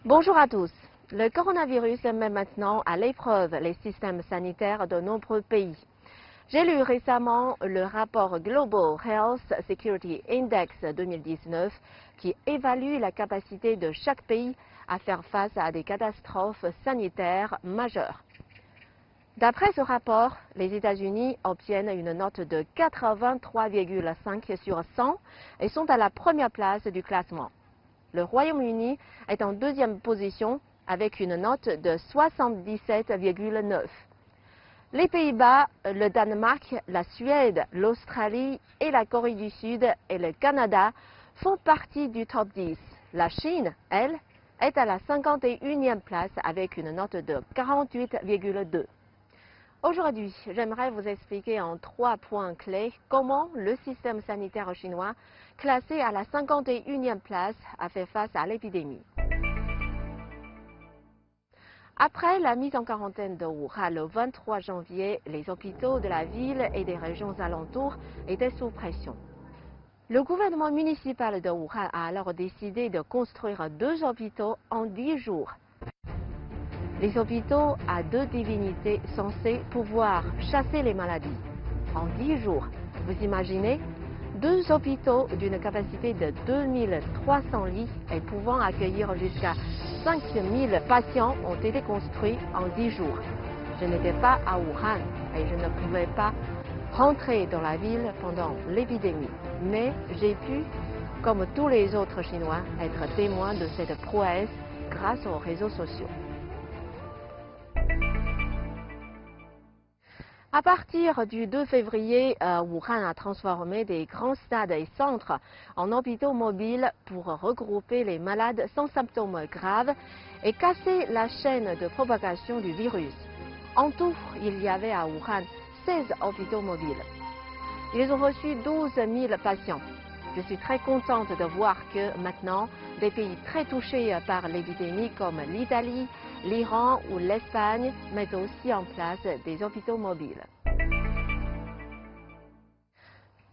Bonjour à tous. Le coronavirus met maintenant à l'épreuve les systèmes sanitaires de nombreux pays. J'ai lu récemment le rapport Global Health Security Index 2019 qui évalue la capacité de chaque pays à faire face à des catastrophes sanitaires majeures. D'après ce rapport, les États-Unis obtiennent une note de 83,5 sur 100 et sont à la première place du classement. Le Royaume-Uni est en deuxième position avec une note de 77,9. Les Pays-Bas, le Danemark, la Suède, l'Australie et la Corée du Sud et le Canada font partie du top 10. La Chine, elle, est à la 51e place avec une note de 48,2. Aujourd'hui, j'aimerais vous expliquer en 3 points clés comment le système sanitaire chinois, classé à la 51e place, a fait face à l'épidémie. Après la mise en quarantaine de Wuhan le 23 janvier, les hôpitaux de la ville et des régions alentours étaient sous pression. Le gouvernement municipal de Wuhan a alors décidé de construire 2 hôpitaux en 10 jours. Les hôpitaux à 2 divinités censées pouvoir chasser les maladies. En 10 jours, vous imaginez, 2 hôpitaux d'une capacité de 2300 lits et pouvant accueillir jusqu'à 5000 patients ont été construits en 10 jours. Je n'étais pas à Wuhan et je ne pouvais pas rentrer dans la ville pendant l'épidémie. Mais j'ai pu, comme tous les autres Chinois, être témoin de cette prouesse grâce aux réseaux sociaux. À partir du 2 février, Wuhan a transformé des grands stades et centres en hôpitaux mobiles pour regrouper les malades sans symptômes graves et casser la chaîne de propagation du virus. En tout, il y avait à Wuhan 16 hôpitaux mobiles. Ils ont reçu 12 000 patients. Je suis très contente de voir que maintenant, des pays très touchés par l'épidémie comme l'Italie, l'Iran ou l'Espagne mettent aussi en place des hôpitaux mobiles.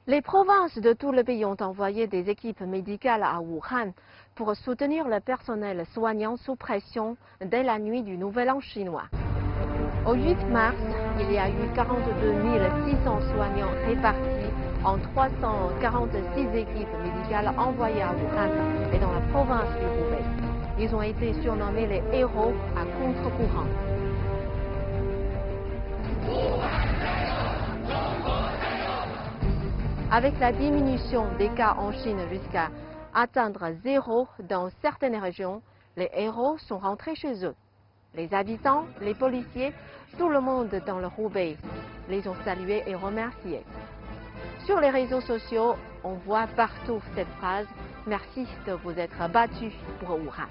Les provinces de tout le pays ont envoyé des équipes médicales à Wuhan pour soutenir le personnel soignant sous pression dès la nuit du Nouvel An chinois. Au 8 mars, il y a eu 42 600 soignants répartis en 346 équipes médicales envoyées à Wuhan et dans la province du Hubei. Ils ont été surnommés les héros à contre-courant. Avec la diminution des cas en Chine jusqu'à atteindre 0 dans certaines régions, les héros sont rentrés chez eux. Les habitants, les policiers, tout le monde dans le Hubei les ont salués et remerciés. Sur les réseaux sociaux, on voit partout cette phrase « Merci de vous être battus pour Wuhan ».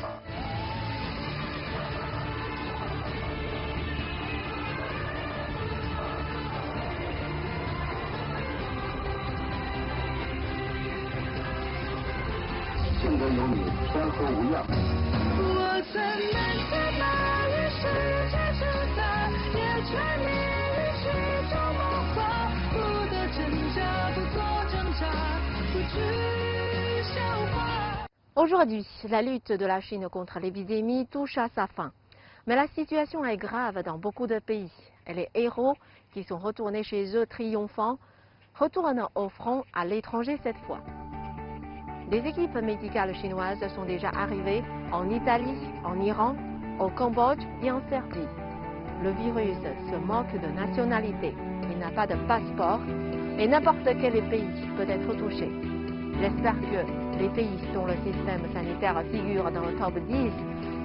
Aujourd'hui, la lutte de la Chine contre l'épidémie touche à sa fin. Mais la situation est grave dans beaucoup de pays. Et les héros, qui sont retournés chez eux triomphants, retournent au front à l'étranger cette fois. Des équipes médicales chinoises sont déjà arrivées en Italie, en Iran, au Cambodge et en Serbie. Le virus se moque de nationalité. Il n'a pas de passeport et n'importe quel pays peut être touché. J'espère que les pays dont le système sanitaire figure dans le top 10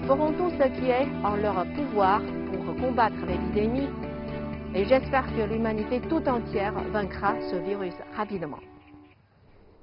feront tout ce qui est en leur pouvoir pour combattre l'épidémie et j'espère que l'humanité tout entière vaincra ce virus rapidement.